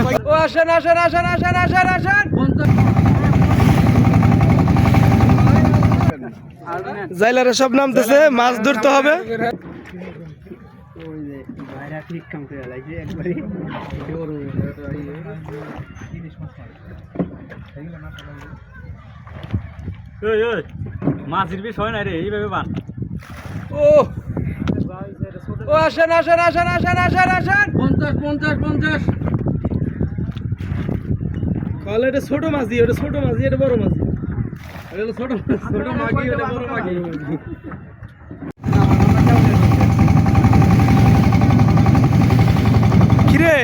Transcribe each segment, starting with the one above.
ভাই ও আসেন আসেন আসেন আসেন আসেন আসেন জাইলারে সব নামতেছে, মাছ ধরতে হবে। মাছের বিষয় নাই রে, এইভাবে বান। ও ও আসেন আসেন আসেন আসেন আসেন আসেন 50 কলে এটা ছোট মাছ দিয়ে, ওটা ছোট মাছ দিয়ে, এটা বড় মাছ দিয়ে। এটা ছোট ছোট মাগি, এটা বড় মাগি। কিরে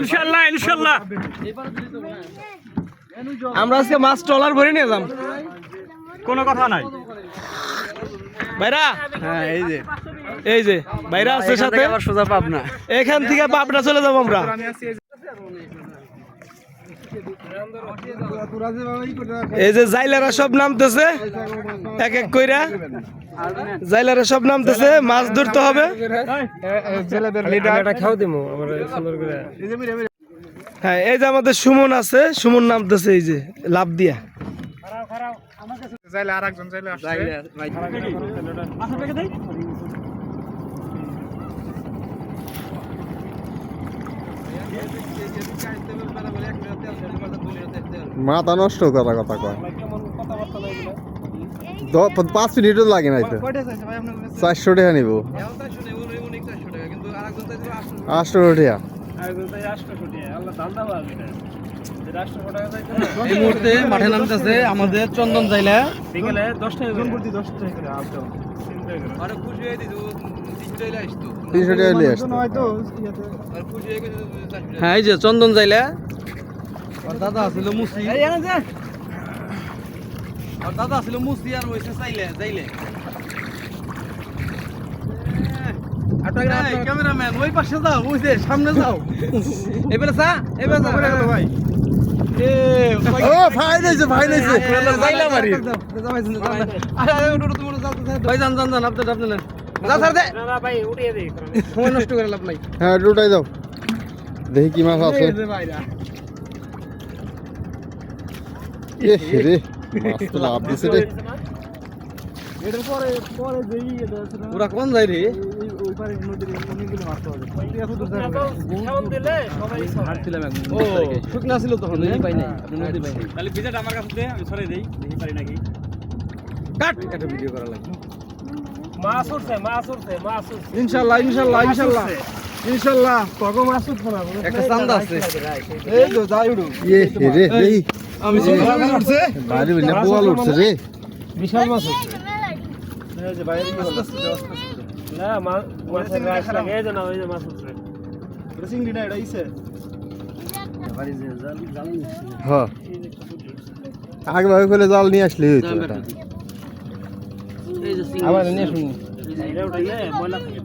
ইনশাআল্লাহ ইনশাআল্লাহ আমরা আজকে মাছ ট্রলার ভরে নিয়ে যাম। কোনো কথা নাই ভাইরা, হ্যাঁ এই যে ভাইরা আছে সাথে, আবার সোজা পাবনা। এখান থেকে পাবনা চলে যাবো আমরা। এই যে জাইলারা সব নামতেছে এক এক কইরা, জাইলারা সব নামতেছে, মাছ ধরতে হবে। হ্যাঁ, এই যে আমাদের সুমন আছে, সুমন নামতেছে এই যে লাভ দিয়া। মাথা নষ্ট করার কথা কয়, 5 মিনিটও লাগে না। 400 টাকা নিব, 800 টাকা। এই মুহূর্তে মাঠে নামতেছে আমাদের চন্দন জাইলা। বিকেলে 10 টাকা করে। 300 টাকা নিয়ে আসতো। হ্যাঁ, এই যে চন্দন জাইলা। আর দাদা আছিল মুসি, আর দাদা আছিল মুসি, আর হইছে চাইলে যাইলে। ক্যামেরাম্যান ওই পাশে যাও, ওই যে সামনে যাও। এবারে চা, এবারে যা ভাই। ও ভাই নাইছে, ভাই নাইছে। জাইলা মারি ভাই, যান যান যান, আপনি আপনি নেন। যা স্যার দে না ভাই, উঠিয়ে দে, সময় নষ্ট করে লাভ নাই। হ্যাঁ, উঠাই দাও, দেখি কি মাছ আছে। এ রে, মাছ তো লাভ দিছে রে। ওরা কোন যায় রে? ও শুকনা ছিল তখন, পাই নাই। তাহলে ভিজাটা আমার কাছে দে, আমি ছড়াই দেই, দেখি পারি নাকি। কাট, একটা ভিডিও করা লাগবে। মাছ উঠছে, মাছ উঠছে, মাছ উঠছে। ইনশাআল্লাহ ইনশাআল্লাহ ইনশাআল্লাহ ইনশাআল্লাহ তগো মাছ উঠবো না, একটা চান্দা আছে। এই তো যাই উড়ু। এ রে, এই আমি মাছ উঠছে, বাইরে বিনা বোয়াল উঠছে রে। বিশাল মাছ উঠছে। এই যে বাইরে না মাছের রাশ লাগে, এই যে না, ওই যে মাছ উঠছে। চিংড়ি না, এটা ইসে হ্যাঁ, আগে ভাবে করে জাল নিয়ে আসলে হইতো এটা। এই যে আবার নিয়ে শুনি। এটা উঠাইলে ময়লা থাকে।